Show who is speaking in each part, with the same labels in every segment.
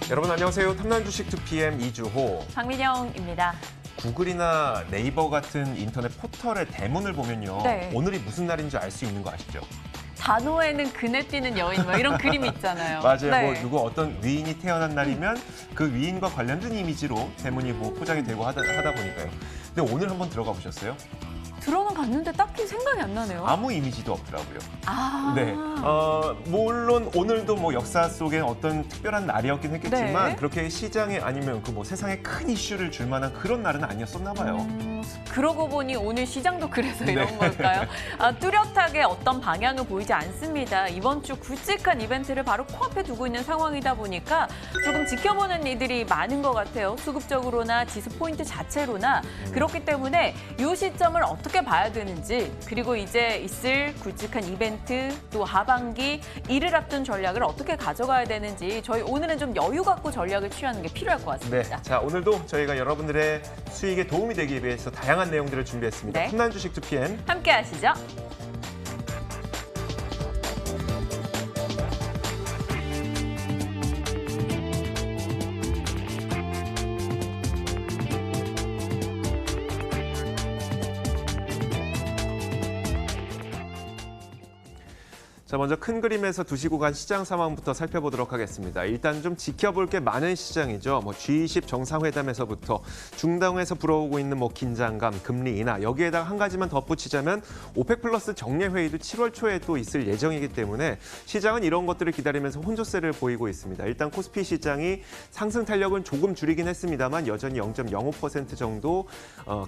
Speaker 1: 여러분 안녕하세요. 탐난 주식 2PM 이주호.
Speaker 2: 박민영입니다.
Speaker 1: 구글이나 네이버 같은 인터넷 포털의 대문을 보면요.
Speaker 2: 네.
Speaker 1: 오늘이 무슨 날인지 알 수 있는 거 아시죠?
Speaker 2: 단호에는 그네 뛰는 여인 뭐 이런 그림이 있잖아요.
Speaker 1: 맞아요.
Speaker 2: 네.
Speaker 1: 뭐 누구 어떤 위인이 태어난 날이면 그 위인과 관련된 이미지로 대문이 뭐 포장이 되고 하다 보니까요. 근데 오늘 한번 들어가 보셨어요?
Speaker 2: 들어는 갔는데 딱히 생각이 안 나네요.
Speaker 1: 아무 이미지도 없더라고요.
Speaker 2: 아.
Speaker 1: 네. 물론 오늘도 뭐 역사 속에 어떤 특별한 날이었긴 했겠지만
Speaker 2: 네.
Speaker 1: 그렇게 시장에 아니면 그 뭐 세상에 큰 이슈를 줄 만한 그런 날은 아니었었나 봐요.
Speaker 2: 그러고 보니 오늘 시장도 그래서 이런
Speaker 1: 네.
Speaker 2: 걸까요? 뚜렷하게 어떤 방향을 보이지 않습니다. 이번 주 굵직한 이벤트를 바로 코앞에 두고 있는 상황이다 보니까 조금 지켜보는 이들이 많은 것 같아요. 수급적으로나 지수 포인트 자체로나. 그렇기 때문에 이 시점을 어떻게 봐야 되는지, 그리고 이제 있을 굵직한 이벤트, 또 하반기, 이를 앞둔 전략을 어떻게 가져가야 되는지 저희 오늘은 좀 여유 갖고 전략을 취하는 게 필요할 것
Speaker 1: 네,
Speaker 2: 같습니다.
Speaker 1: 자 오늘도 저희가 여러분들의 수익에 도움이 되기 위해서 다양한 내용들을 준비했습니다.
Speaker 2: 네.
Speaker 1: 탐난 주식 2PM.
Speaker 2: 함께 하시죠.
Speaker 1: 자, 먼저 큰 그림에서 두시고 간 시장 상황부터 살펴보도록 하겠습니다. 일단 좀 지켜볼 게 많은 시장이죠. 뭐 G20 정상회담에서부터 중동에서 불어오고 있는 뭐 긴장감, 금리 인하, 여기에다가 한 가지만 덧붙이자면 오펙 플러스 정례 회의도 7월 초에 또 있을 예정이기 때문에 시장은 이런 것들을 기다리면서 혼조세를 보이고 있습니다. 일단 코스피 시장이 상승 탄력은 조금 줄이긴 했습니다만 여전히 0.05% 정도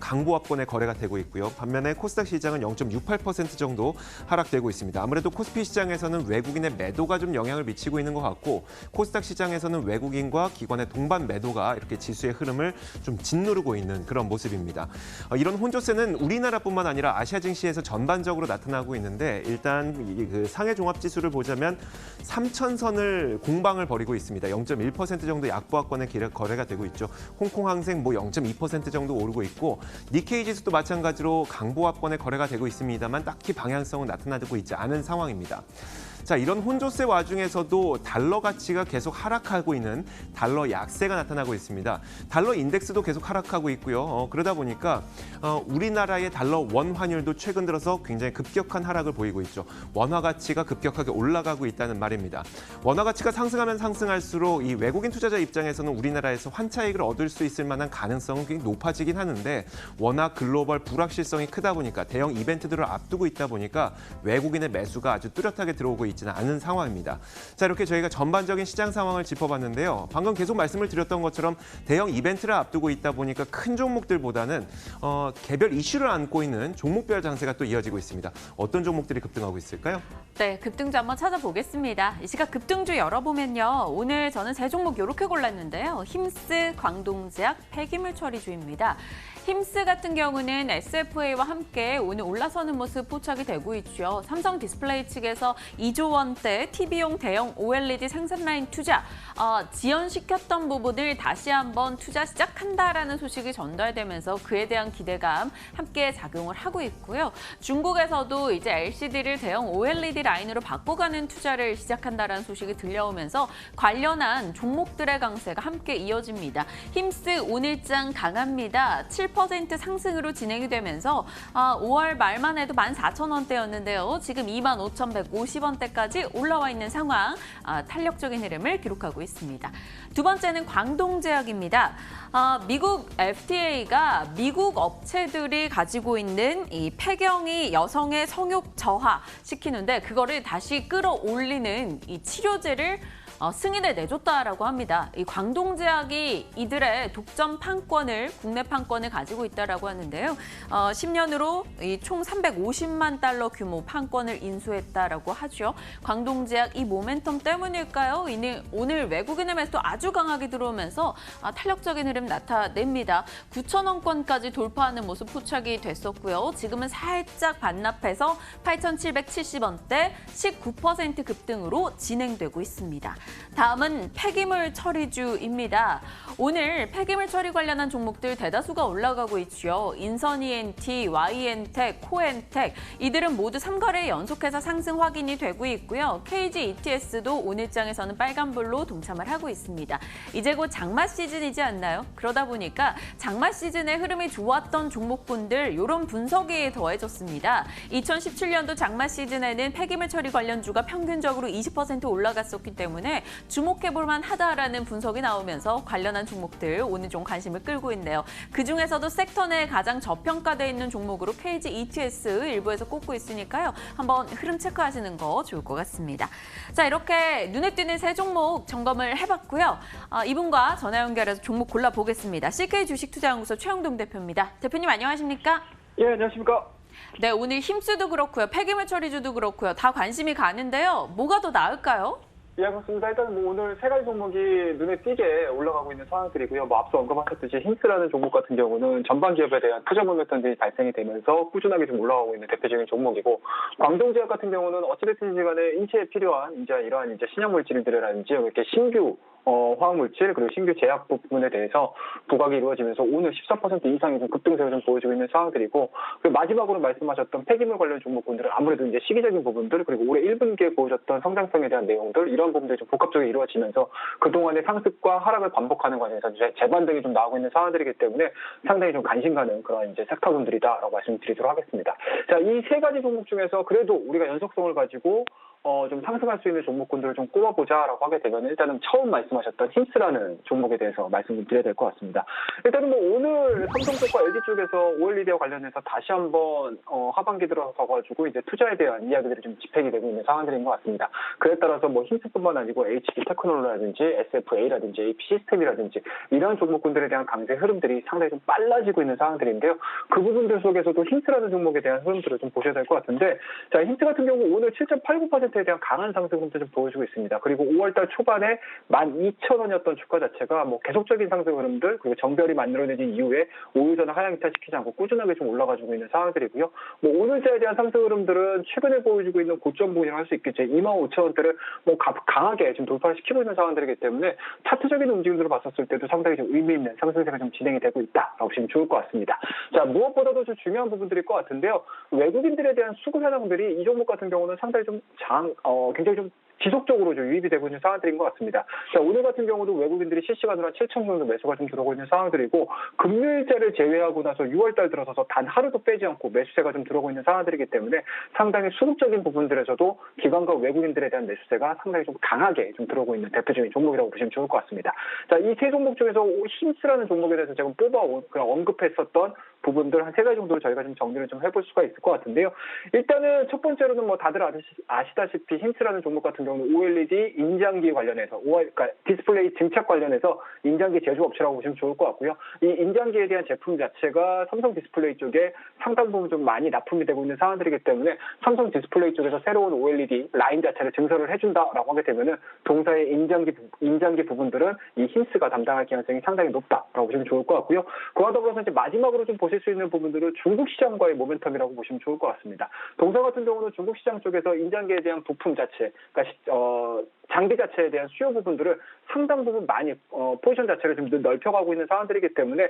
Speaker 1: 강보합권의 거래가 되고 있고요. 반면에 코스닥 시장은 0.68% 정도 하락되고 있습니다. 아무래도 코스피 시장에서는 외국인의 매도가 좀 영향을 미치고 있는 것 같고 코스닥 시장에서는 외국인과 기관의 동반 매도가 이렇게 지수의 흐름을 좀 짓누르고 있는 그런 모습입니다. 이런 혼조세는 우리나라뿐만 아니라 아시아 증시에서 전반적으로 나타나고 있는데 일단 그 상해 종합지수를 보자면 3,000선을 공방을 벌이고 있습니다. 0.1% 정도 약보합권의 거래가 되고 있죠. 홍콩 항생 뭐 0.2% 정도 오르고 있고 니케이 지수도 마찬가지로 강보합권의 거래가 되고 있습니다만 딱히 방향성은 나타나고 있지 않은 상황입니다. 자, 이런 혼조세 와중에서도 달러 가치가 계속 하락하고 있는 달러 약세가 나타나고 있습니다. 달러 인덱스도 계속 하락하고 있고요. 그러다 보니까 우리나라의 달러 원 환율도 최근 들어서 굉장히 급격한 하락을 보이고 있죠. 원화 가치가 급격하게 올라가고 있다는 말입니다. 원화 가치가 상승하면 상승할수록 이 외국인 투자자 입장에서는 우리나라에서 환차익을 얻을 수 있을 만한 가능성은 굉장히 높아지긴 하는데 워낙 글로벌 불확실성이 크다 보니까 대형 이벤트들을 앞두고 있다 보니까 외국인의 매수가 아주 뚜렷하게 들어오고 있지는 않은 상황입니다. 자, 이렇게 저희가 전반적인 시장 상황을 짚어봤는데요. 방금 계속 말씀을 드렸던 것처럼 대형 이벤트를 앞두고 있다 보니까 큰 종목들보다는 개별 이슈를 안고 있는 종목별 장세가 또 이어지고 있습니다. 어떤 종목들이 급등하고 있을까요?
Speaker 2: 네, 급등주 한번 찾아보겠습니다. 이 시각 급등주 열어보면요. 오늘 저는 세 종목 이렇게 골랐는데요. 힘스, 광동제약, 폐기물 처리주입니다. 힘스 같은 경우는 SFA와 함께 오늘 올라서는 모습 포착이 되고 있죠. 삼성 디스플레이 측에서 2조 원대 TV용 대형 OLED 생산 라인 투자 지연시켰던 부분을 다시 한번 투자 시작한다라는 소식이 전달되면서 그에 대한 기대감 함께 작용을 하고 있고요. 중국에서도 이제 LCD를 대형 OLED 라인으로 바꿔가는 투자를 시작한다라는 소식이 들려오면서 관련한 종목들의 강세가 함께 이어집니다. 힘스 오늘장 강합니다. 7% 상승으로 진행이 되면서 5월 말만 해도 14,000원대였는데요. 지금 25,150원대까지 올라와 있는 상황, 탄력적인 흐름을 기록하고 있습니다. 두 번째는 광동제약입니다. 미국 FDA가 미국 업체들이 가지고 있는 이 폐경이 여성의 성욕 저하 시키는데 그거를 다시 끌어올리는 이 치료제를 승인을 내줬다라고 합니다. 이 광동제약이 이들의 독점 판권을, 국내 판권을 가지고 있다라고 하는데요. 10년으로 총 350만 달러 규모 판권을 인수했다라고 하죠. 광동제약 이 모멘텀 때문일까요? 오늘 외국인의 매수도 아주 강하게 들어오면서 탄력적인 흐름 나타냅니다. 9,000원권까지 돌파하는 모습 포착이 됐었고요. 지금은 살짝 반납해서 8,770원대 19% 급등으로 진행되고 있습니다. 다음은 폐기물 처리주입니다. 오늘 폐기물 처리 관련한 종목들 대다수가 올라가고 있죠. 인선 ENT, YN텍, 코엔텍 이들은 모두 3거래 연속해서 상승 확인이 되고 있고요. KG ETS도 오늘장에서는 빨간불로 동참을 하고 있습니다. 이제 곧 장마 시즌이지 않나요? 그러다 보니까 장마 시즌의 흐름이 좋았던 종목군들 이런 분석이 더해졌습니다. 2017년도 장마 시즌에는 폐기물 처리 관련주가 평균적으로 20% 올라갔었기 때문에 주목해볼 만하다라는 분석이 나오면서 관련한 종목들 오늘 좀 관심을 끌고 있네요. 그중에서도 섹터 내 가장 저평가돼 있는 종목으로 KG ETS 일부에서 꼽고 있으니까요. 한번 흐름 체크하시는 거 좋을 것 같습니다. 자, 이렇게 눈에 띄는 세 종목 점검을 해봤고요. 이분과 전화 연결해서 종목 골라보겠습니다. CK 주식투자연구소 최영동 대표입니다. 대표님 안녕하십니까?
Speaker 3: 예, 안녕하십니까?
Speaker 2: 네, 오늘 힘쓰도 그렇고요. 폐기물 처리주도 그렇고요. 다 관심이 가는데요. 뭐가 더 나을까요?
Speaker 3: 예, 그렇습니다. 일단 오늘 세 가지 종목이 눈에 띄게 올라가고 있는 상황들이고요. 앞서 언급하셨듯이 힌스라는 종목 같은 경우는 전방 기업에 대한 투자 모멘텀들이 발생이 되면서 꾸준하게 좀 올라가고 있는 대표적인 종목이고, 광동제약 같은 경우는 어찌됐든지 간에 인체에 필요한 이러한 신약 물질들이라든지 이렇게 신규 화학물질 그리고 신규 제약 부분에 대해서 부각이 이루어지면서 오늘 14% 이상의 급등세를 좀 보여주고 있는 상황들이고, 그리고 마지막으로 말씀하셨던 폐기물 관련 종목군들은 아무래도 시기적인 부분들 그리고 올해 1분기에 보여줬던 성장성에 대한 내용들 이런 부분들이 좀 복합적으로 이루어지면서 그동안의 상승과 하락을 반복하는 과정에서 재반등이 좀 나오고 있는 상황들이기 때문에 상당히 좀 관심 가는 그런 섹터군들이다라고 말씀드리도록 하겠습니다. 자, 이 세 가지 종목 중에서 그래도 우리가 연속성을 가지고 좀 상승할 수 있는 종목군들을 좀 꼽아보자라고 하게 되면 일단은 처음 말씀하셨던 힌스라는 종목에 대해서 말씀을 드려야 될 것 같습니다. 일단은 오늘 삼성 쪽과 LG 쪽에서 OLED와 관련해서 다시 한번 하반기 들어서가지고 이제 투자에 대한 이야기들이 좀 집행이 되고 있는 상황들인 것 같습니다. 그에 따라서 힌스뿐만 아니고 HP 테크놀로지라든지 SFA라든지 AP 시스템이라든지 이런 종목군들에 대한 강세 흐름들이 상당히 좀 빨라지고 있는 상황들인데요. 그 부분들 속에서도 힌스라는 종목에 대한 흐름들을 좀 보셔야 될 것 같은데, 자, 힌스 같은 경우 오늘 7.89%에 대한 강한 상승 흐름도 좀 보여주고 있습니다. 그리고 5월달 초반에 12,000원이었던 주가 자체가 계속적인 상승 흐름들 그리고 정별이 만들어내진 이후에 5일 전에 하향 이탈시키지 않고 꾸준하게 좀 올라가지고 있는 상황들이고요. 오늘자에 대한 상승 흐름들은 최근에 보여주고 있는 고점 부분이라고 할 수 있겠죠. 25,000원대를 강하게 지금 돌파시키고 있는 상황들이기 때문에 차트적인 움직임으로 봤었을 때도 상당히 좀 의미 있는 상승세가 좀 진행이 되고 있다라고 보시면 좋을 것 같습니다. 자, 무엇보다도 좀 중요한 부분들일 것 같은데요. 외국인들에 대한 수급 현황들이 이 종목 같은 경우는 상당히 좀 굉장히 좀 지속적으로 좀 유입이 되고 있는 상황들인 것 같습니다. 자, 오늘 같은 경우도 외국인들이 실시간으로 한 7천 정도 매수가 좀 들어오고 있는 상황들이고, 금요일자를 제외하고 나서 6월달 들어서서 단 하루도 빼지 않고 매수세가 좀 들어오고 있는 상황들이기 때문에 상당히 수급적인 부분들에서도 기관과 외국인들에 대한 매수세가 상당히 좀 강하게 좀 들어오고 있는 대표적인 종목이라고 보시면 좋을 것 같습니다. 자, 이 세 종목 중에서 힌스라는 종목에 대해서 제가 언급했었던 부분들 한 세 가지 정도로 저희가 좀 정리를 좀 해볼 수가 있을 것 같은데요. 일단은 첫 번째로는 다들 아시다시피 힌스라는 종목 같은 경우는 OLED 인장기 관련해서 그러니까 디스플레이 증착 관련해서 인장기 제조업체라고 보시면 좋을 것 같고요. 이 인장기에 대한 제품 자체가 삼성 디스플레이 쪽에 상당 부분 좀 많이 납품이 되고 있는 상황들이기 때문에 삼성 디스플레이 쪽에서 새로운 OLED 라인 자체를 증설을 해준다라고 하게 되면은 동사의 인장기 부분들은 이 힌스가 담당할 가능성이 상당히 높다라고 보시면 좋을 것 같고요. 그와 더불어서 이제 마지막으로 좀 보실 수 있는 부분들은 중국 시장과의 모멘텀이라고 보시면 좋을 것 같습니다. 동사 같은 경우는 중국 시장 쪽에서 인장기에 대한 부품 자체, 그러니까 장비 자체에 대한 수요 부분들을 상당 부분 많이 포지션 자체를 좀 넓혀가고 있는 상황들이기 때문에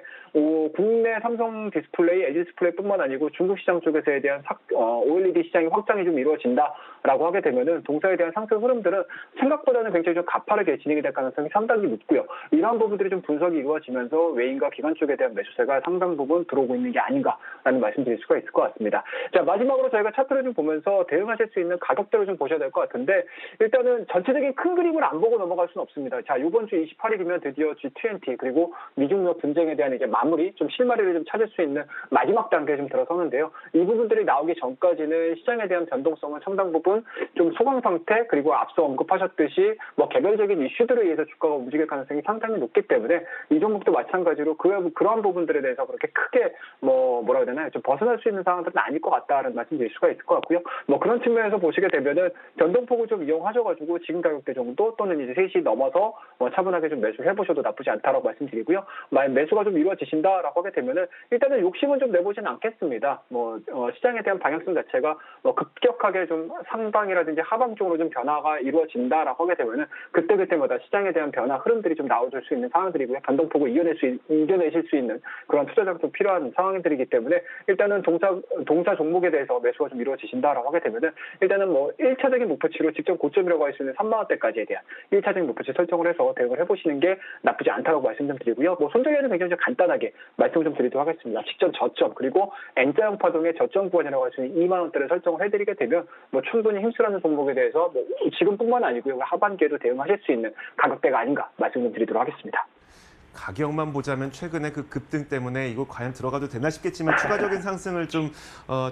Speaker 3: 국내 삼성 디스플레이, LG 디스플레이뿐만 아니고 중국 시장 쪽에서에 대한 OLED 시장이 확장이 좀 이루어진다라고 하게 되면은 동사에 대한 상승 흐름들은 생각보다는 굉장히 좀 가파르게 진행이 될 가능성이 상당히 높고요. 이러한 부분들이 좀 분석이 이루어지면서 외인과 기관 쪽에 대한 매수세가 상당 부분 들어오고 있는 게 아닌가라는 말씀드릴 수가 있을 것 같습니다. 자, 마지막으로 저희가 차트를 좀 보면서 대응하실 수 있는 가격대를 좀 보셔야 될 것 같은데, 일단은 전체적인 큰 그림을 안 보고 넘어갈 수는 없습니다. 자, 이번 주 28일이면 드디어 G20 그리고 미중무역 분쟁에 대한 이제 마무리, 좀 실마리를 좀 찾을 수 있는 마지막 단계에 좀 들어서는데요. 이 부분들이 나오기 전까지는 시장에 대한 변동성은 상당 부분 좀 소강 상태, 그리고 앞서 언급하셨듯이 개별적인 이슈들에 의해서 주가가 움직일 가능성이 상당히 높기 때문에 이 종목도 마찬가지로 그러한 부분들에 대해서 그렇게 크게 뭐라 해야 되나요? 좀 벗어날 수 있는 상황들은 아닐 것 같다라는 말씀드릴 수가 있을 것 같고요. 그런 측면에서 보시게 되면은 변동폭을 좀 이용하셔가지고 지금 가격대 정도 또는 이제 3시 넘어서 차분하게 좀 매수를 해보셔도 나쁘지 않다라고 말씀드리고요. 만약 매수가 좀 이루어지신다라고 하게 되면은 일단은 욕심은 좀 내보진 않겠습니다. 시장에 대한 방향성 자체가 급격하게 좀 상방이라든지 하방 쪽으로 좀 변화가 이루어진다라고 하게 되면은 그때그때마다 시장에 대한 변화 흐름들이 좀 나와줄 수 있는 상황들이고요. 변동폭을 이겨내실 수 있는 그런 투자자가 좀 필요한 상황들이기 때문에 일단은 동사 종목에 대해서 매수가 좀 이루어지신다라고 하게 되면은 일단은 1차적인 목표치로 직전 고점이라고 할 수 있는 3만 원대까지에 대한 1차적인 목표치 설정을 해서 대응을 해보시는 게 나쁘지 않다고 말씀 좀 드리고요. 손절에는 굉장히 좀 간단하게 말씀 좀 드리도록 하겠습니다. 직전 저점 그리고 N자형 파동의 저점 구간이라고 할 수 있는 2만 원대를 설정을 해드리게 되면 충분히 힘쓰라는 종목에 대해서 지금뿐만 아니고요. 하반기에도 대응하실 수 있는 가격대가 아닌가 말씀 좀 드리도록 하겠습니다.
Speaker 1: 가격만 보자면 최근에 그 급등 때문에 이거 과연 들어가도 되나 싶겠지만 추가적인 상승을 좀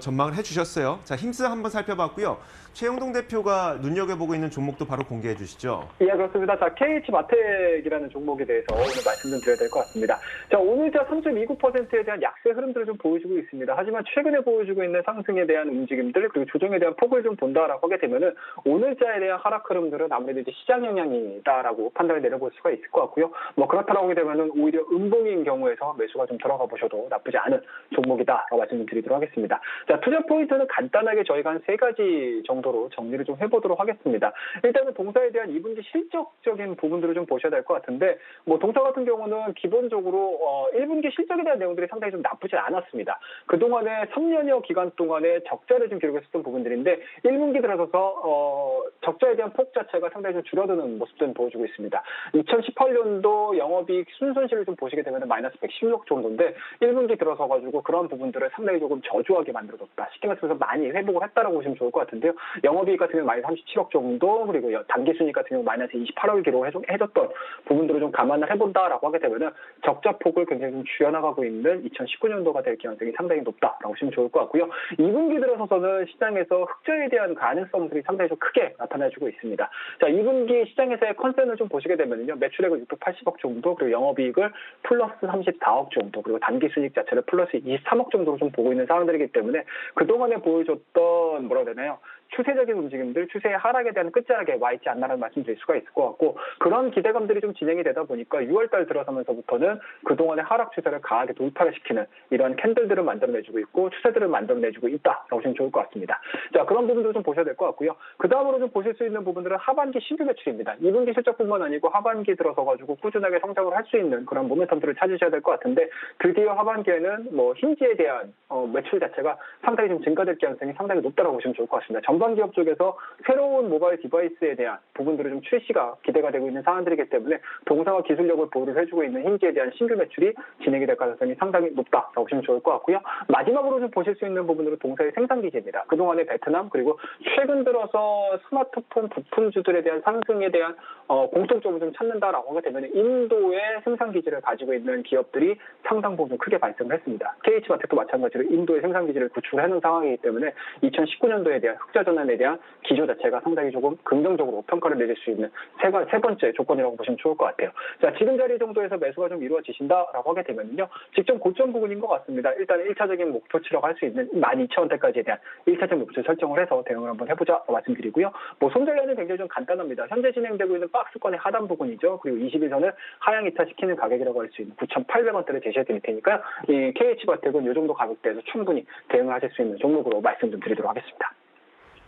Speaker 1: 전망을 해주셨어요. 자, 힘스 한번 살펴봤고요. 최영동 대표가 눈여겨보고 있는 종목도 바로 공개해 주시죠.
Speaker 3: 예, 그렇습니다. 자, KH마텍이라는 종목에 대해서 오늘 말씀 좀 드려야 될 것 같습니다. 자, 오늘자 3.29%에 대한 약세 흐름들을 좀 보여주고 있습니다. 하지만 최근에 보여주고 있는 상승에 대한 움직임들 그리고 조정에 대한 폭을 좀 본다라고 하게 되면은 오늘자에 대한 하락 흐름들은 아무래도 이제 시장 영향이다라고 판단을 내려볼 수가 있을 것 같고요. 그렇다라고 하게 되면은 오히려 음봉인 경우에서 매수가 좀 들어가 보셔도 나쁘지 않은 종목이다라고 말씀 드리도록 하겠습니다. 자, 투자 포인트는 간단하게 저희가 한 3가지 정도로 정리를 좀 해보도록 하겠습니다. 일단은 동사에 대한 2분기 실적적인 부분들을 좀 보셔야 될 것 같은데 동사 같은 경우는 기본적으로 1분기 실적에 대한 내용들이 상당히 좀 나쁘지 않았습니다. 그동안에 3년여 기간 동안에 적자를 좀 기록했었던 부분들인데 1분기 들어서서 적자에 대한 폭 자체가 상당히 좀 줄어드는 모습들을 보여주고 있습니다. 2018년도 영업이익 순손실을 좀 보시게 되면 마이너스 116억 정도인데 1분기 들어서 가지고 그런 부분들을 상당히 조금 저조하게 만들어뒀다. 쉽게 말해서 많이 회복을 했다라고 보시면 좋을 것 같은데요. 영업이익 같은 경우 마이너스 37억 정도 그리고 단기순이익 같은 경우 마이너스 28억을 기록해줬던 부분들을 좀 감안을 해본다라고 하게 되면은 적자 폭을 굉장히 좀 줄여나가고 있는 2019년도가 될 가능성이 상당히 높다라고 보시면 좋을 것 같고요. 2분기 들어서서는 시장에서 흑자에 대한 가능성들이 상당히 좀 크게 나타나주고 있습니다. 자, 2분기 시장에서의 컨센을 좀 보시게 되면요. 매출액을 680억 정도 그리고 영업이익을 플러스 34억 정도 그리고 단기순이익 자체를 플러스 23억 정도로 좀 보고 있는 상황들이기 때문에 그동안에 보여줬던 뭐라고 해야 되나요? 추세적인 움직임들, 추세의 하락에 대한 끝자락에 와 있지 않나라는 말씀 드릴 수가 있을 것 같고 그런 기대감들이 좀 진행이 되다 보니까 6월달 들어서면서부터는 그동안의 하락 추세를 강하게 돌파를 시키는 이런 캔들들을 만들어내주고 있고 추세들을 만들어내주고 있다라고 보시면 좋을 것 같습니다. 자, 그런 부분도 좀 보셔야 될 것 같고요. 그 다음으로 좀 보실 수 있는 부분들은 하반기 신규 매출입니다. 2분기 실적뿐만 아니고 하반기 들어서가지고 꾸준하게 성장을 할 수 있는 그런 모멘텀들을 찾으셔야 될 것 같은데 드디어 하반기에는 힌지에 대한 매출 자체가 상당히 좀 증가될 가능성이 상당히 높다라고 보시면 좋을 것 같습니다. 전방 기업 쪽에서 새로운 모바일 디바이스에 대한 부분들을 좀 출시가 기대가 되고 있는 상황들이기 때문에 동사와 기술력을 보유를 해주고 있는 힌지에 대한 신규 매출이 진행이 될 가능성이 상당히 높다라고 보시면 좋을 것 같고요. 마지막으로 좀 보실 수 있는 부분들은 동사의 생산 기지입니다. 그동안에 베트남 그리고 최근 들어서 스마트폰 부품주들에 대한 상승에 대한 공통점을 좀 찾는다라고 하게 되면 인도의 생산 기지를 가지고 있는 기업들이 상당 부분 크게 발생을 했습니다. KH마텍도 마찬가지로 인도의 생산 기지를 구축을 하는 상황이기 때문에 2019년도에 대한 흑자 전환에 대한 기조 자체가 상당히 조금 긍정적으로 평가를 내릴 수 있는 세 번째 조건이라고 보시면 좋을 것 같아요. 자, 지금 자리 정도에서 매수가 좀 이루어지신다라고 하게 되면요. 직전 고점 부분인 것 같습니다. 일단 1차적인 목표치라고 할 수 있는 12,000원대까지에 대한 1차적 목표 설정을 해서 대응을 한번 해보자 말씀드리고요. 손절량은 굉장히 좀 간단합니다. 현재 진행되고 있는 박스권의 하단 부분이죠. 그리고 20일선을 하향 이탈시키는 가격이라고 할 수 있는 9,800원대를 제시해 드릴 테니까요. 이 KH마텍은 이 정도 가격대에서 충분히 대응을 하실 수 있는 종목으로 말씀 좀 드리도록 하겠습니다.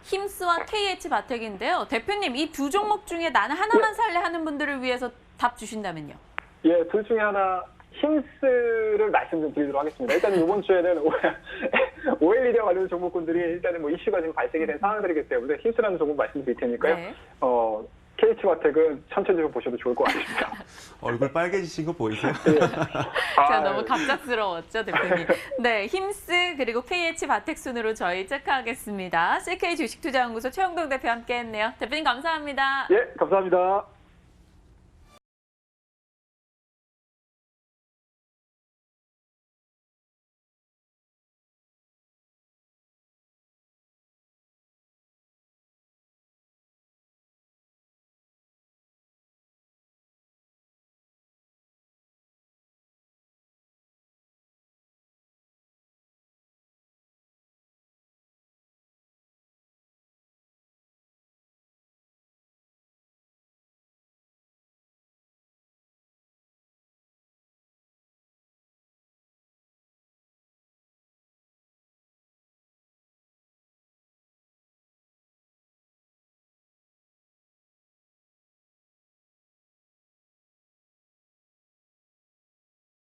Speaker 2: 힘스와 KH마텍인데요. 대표님, 이 두 종목 중에 나는 하나만 살래 하는 분들을 위해서 답 주신다면요?
Speaker 3: 예, 둘 중에 하나 힘스를 말씀 좀 드리도록 하겠습니다. 일단은 이번 주에는 OLED와 관련 종목군들이 일단은 이슈가 지금 발생이 된 상황들이기 때문에 힘스라는 종목 말씀드릴 테니까요.
Speaker 2: 네.
Speaker 3: KH마텍은 천천히 좀 보셔도 좋을 것 같습니다.
Speaker 1: 얼굴 빨개지신 거 보이세요?
Speaker 3: 네.
Speaker 2: 제가 너무 갑작스러웠죠, 대표님. 네, 힘스 그리고 KH마텍 순으로 저희 체크하겠습니다. CK 주식투자연구소 최영동 대표 함께했네요. 대표님 감사합니다.
Speaker 3: 예, 감사합니다.